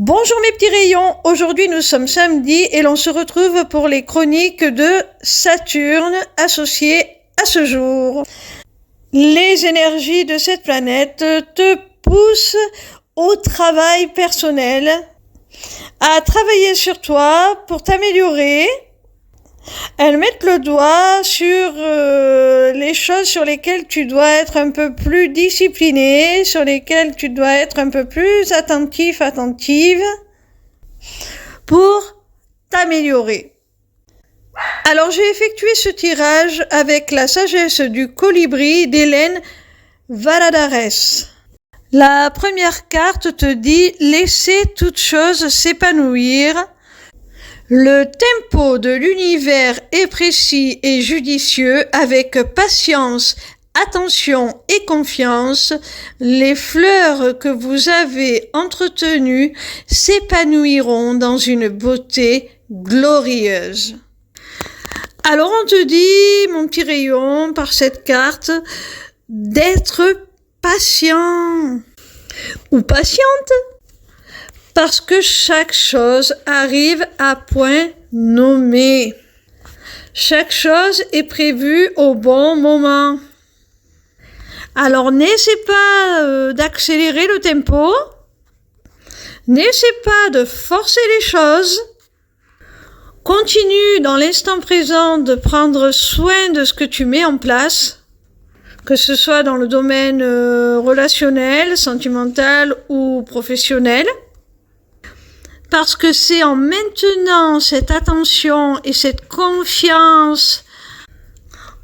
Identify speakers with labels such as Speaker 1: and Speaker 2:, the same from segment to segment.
Speaker 1: Bonjour mes petits rayons, aujourd'hui nous sommes samedi et l'on se retrouve pour les chroniques de Saturne associées à ce jour. Les énergies de cette planète te poussent au travail personnel, à travailler sur toi pour t'améliorer. Elles mettent le doigt sur les choses sur lesquelles tu dois être un peu plus discipliné, sur lesquelles tu dois être un peu plus attentive pour t'améliorer. Alors j'ai effectué ce tirage avec la sagesse du colibri d'Hélène Valladares. La première carte te dit « Laissez toute chose s'épanouir ». Le tempo de l'univers est précis et judicieux, avec patience, attention et confiance. Les fleurs que vous avez entretenues s'épanouiront dans une beauté glorieuse. Alors on te dit, mon petit rayon, par cette carte, d'être patient ou patiente. Parce que chaque chose arrive à point nommé. Chaque chose est prévue au bon moment. Alors n'essaie pas d'accélérer le tempo. N'essaie pas de forcer les choses. Continue dans l'instant présent de prendre soin de ce que tu mets en place. Que ce soit dans le domaine relationnel, sentimental ou professionnel. Parce que c'est en maintenant cette attention et cette confiance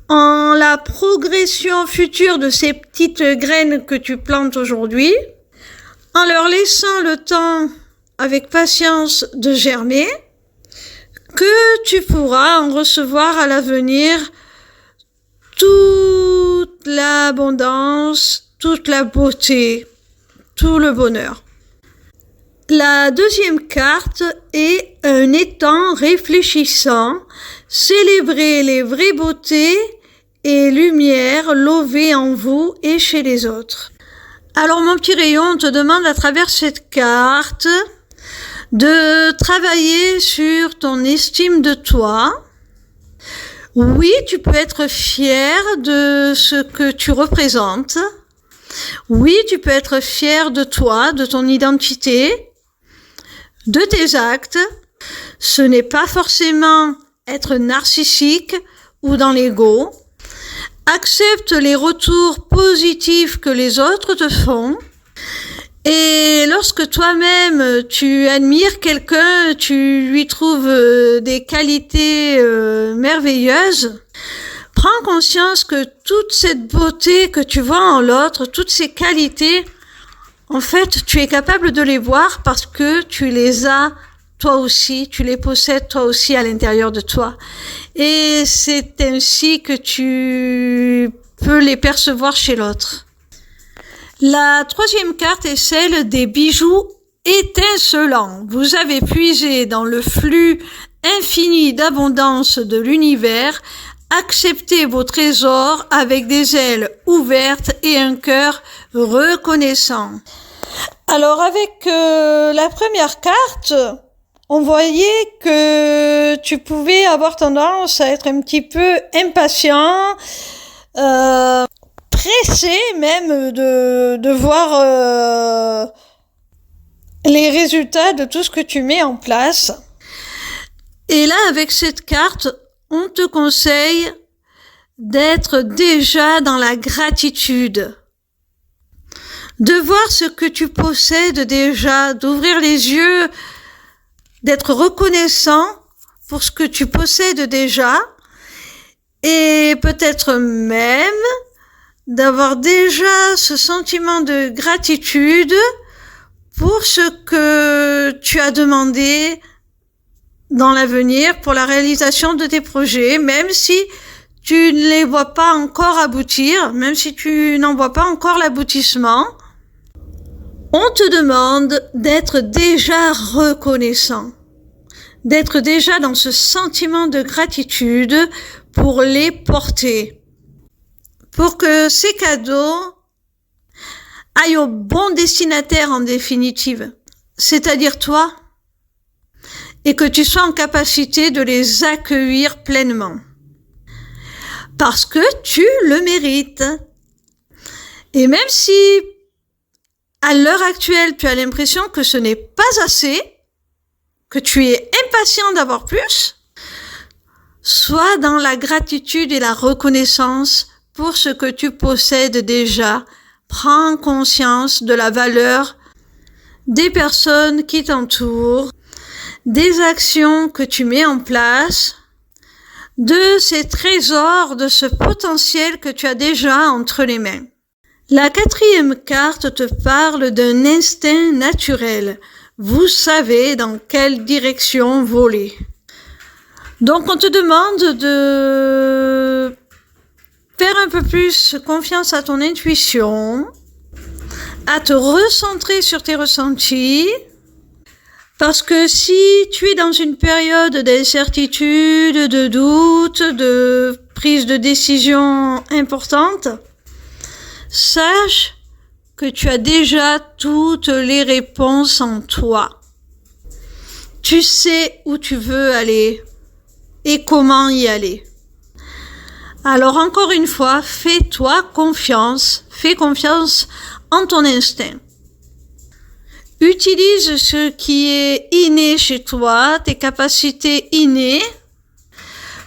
Speaker 1: en la progression future de ces petites graines que tu plantes aujourd'hui, en leur laissant le temps avec patience de germer, que tu pourras en recevoir à l'avenir toute l'abondance, toute la beauté, tout le bonheur. La deuxième carte est un étang réfléchissant, célébrez les vraies beautés et lumières lovées en vous et chez les autres. Alors mon petit rayon, on te demande à travers cette carte de travailler sur ton estime de toi. Oui, tu peux être fier de ce que tu représentes. Oui, tu peux être fier de toi, de ton identité, de tes actes. Ce n'est pas forcément être narcissique ou dans l'ego. Accepte les retours positifs que les autres te font. Et lorsque toi-même tu admires quelqu'un, tu lui trouves des qualités merveilleuses, prends conscience que toute cette beauté que tu vois en l'autre, toutes ces qualités, en fait, tu es capable de les voir parce que tu les as toi aussi, tu les possèdes toi aussi à l'intérieur de toi. Et c'est ainsi que tu peux les percevoir chez l'autre. La troisième carte est celle des bijoux étincelants. Vous avez puisé dans le flux infini d'abondance de l'univers. Acceptez vos trésors avec des ailes ouvertes et un cœur reconnaissant. Alors avec la première carte, on voyait que tu pouvais avoir tendance à être un petit peu impatient, pressé même de voir les résultats de tout ce que tu mets en place. Et là, avec cette carte, on te conseille d'être déjà dans la gratitude, de voir ce que tu possèdes déjà, d'ouvrir les yeux, d'être reconnaissant pour ce que tu possèdes déjà et peut-être même d'avoir déjà ce sentiment de gratitude pour ce que tu as demandé dans l'avenir pour la réalisation de tes projets, même si tu ne les vois pas encore aboutir, même si tu n'en vois pas encore l'aboutissement, on te demande d'être déjà reconnaissant, d'être déjà dans ce sentiment de gratitude pour les porter, pour que ces cadeaux aillent au bon destinataire en définitive. c'est-à-dire toi, et que tu sois en capacité de les accueillir pleinement. Parce que tu le mérites. Et même si, à l'heure actuelle, tu as l'impression que ce n'est pas assez, que tu es impatient d'avoir plus, sois dans la gratitude et la reconnaissance pour ce que tu possèdes déjà. Prends conscience de la valeur des personnes qui t'entourent, des actions que tu mets en place, de ces trésors, de ce potentiel que tu as déjà entre les mains. La 4e carte te parle d'un instinct naturel. Vous savez dans quelle direction voler. Donc on te demande de faire un peu plus confiance à ton intuition, à te recentrer sur tes ressentis, parce que si tu es dans une période d'incertitude, de doute, de prise de décision importante, sache que tu as déjà toutes les réponses en toi. Tu sais où tu veux aller et comment y aller. Alors encore une fois, fais-toi confiance, fais confiance en ton instinct. Utilise ce qui est inné chez toi, tes capacités innées,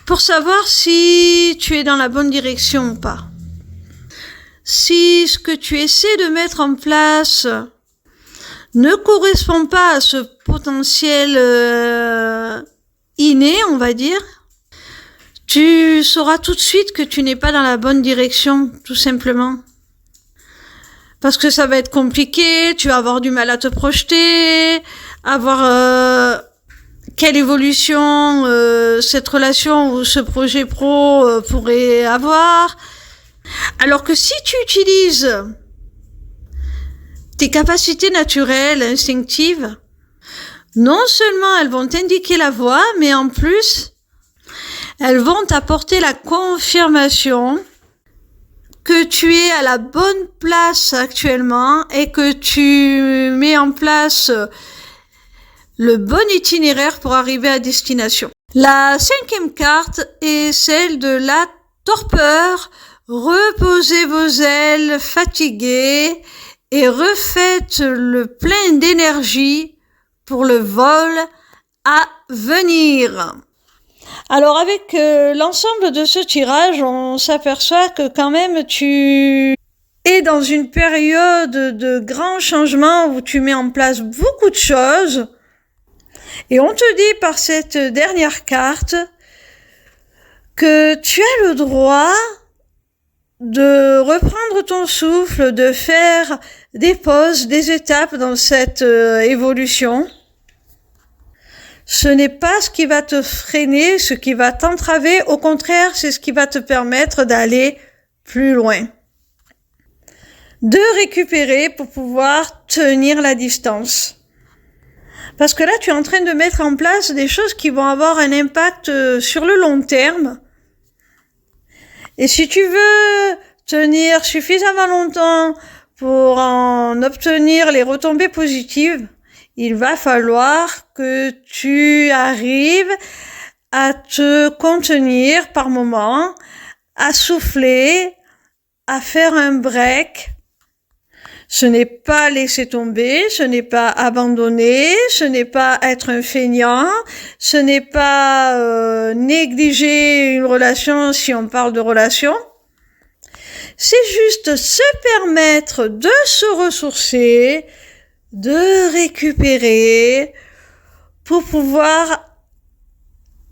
Speaker 1: pour savoir si tu es dans la bonne direction ou pas. Si ce que tu essaies de mettre en place ne correspond pas à ce potentiel inné, on va dire, tu sauras tout de suite que tu n'es pas dans la bonne direction, tout simplement. Parce que ça va être compliqué, tu vas avoir du mal à te projeter, avoir quelle évolution cette relation ou ce projet pro pourrait avoir. Alors que si tu utilises tes capacités naturelles, instinctives, non seulement elles vont t'indiquer la voie, mais en plus, elles vont t'apporter la confirmation que tu es à la bonne place actuellement et que tu mets en place le bon itinéraire pour arriver à destination. La 5e carte est celle de la torpeur. Reposez vos ailes fatiguées et refaites le plein d'énergie pour le vol à venir. Alors avec l'ensemble de ce tirage, on s'aperçoit que quand même tu es dans une période de grands changements où tu mets en place beaucoup de choses. Et on te dit par cette dernière carte que tu as le droit de reprendre ton souffle, de faire des pauses, des étapes dans cette évolution. Ce n'est pas ce qui va te freiner, ce qui va t'entraver. Au contraire, c'est ce qui va te permettre d'aller plus loin. De récupérer pour pouvoir tenir la distance. Parce que là, tu es en train de mettre en place des choses qui vont avoir un impact sur le long terme. Et si tu veux tenir suffisamment longtemps pour en obtenir les retombées positives, il va falloir que tu arrives à te contenir par moment, à souffler, à faire un break. Ce n'est pas laisser tomber, ce n'est pas abandonner, ce n'est pas être un feignant, ce n'est pas négliger une relation si on parle de relation. C'est juste se permettre de se ressourcer, de récupérer pour pouvoir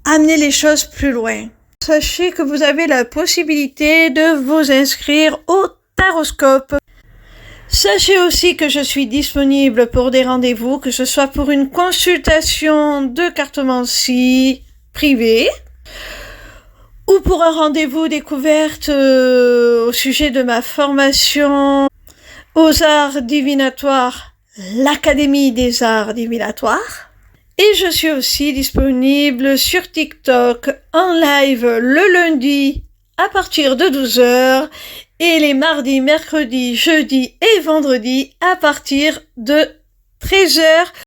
Speaker 1: amener les choses plus loin. Sachez que vous avez la possibilité de vous inscrire au Taroscope. Sachez aussi que je suis disponible pour des rendez-vous, que ce soit pour une consultation de cartomancie privée ou pour un rendez-vous découverte au sujet de ma formation aux arts divinatoires, l'Académie des arts divinatoires. Et je suis aussi disponible sur TikTok en live le lundi à partir de 12h et les mardis, mercredis, jeudis et vendredis à partir de 13h.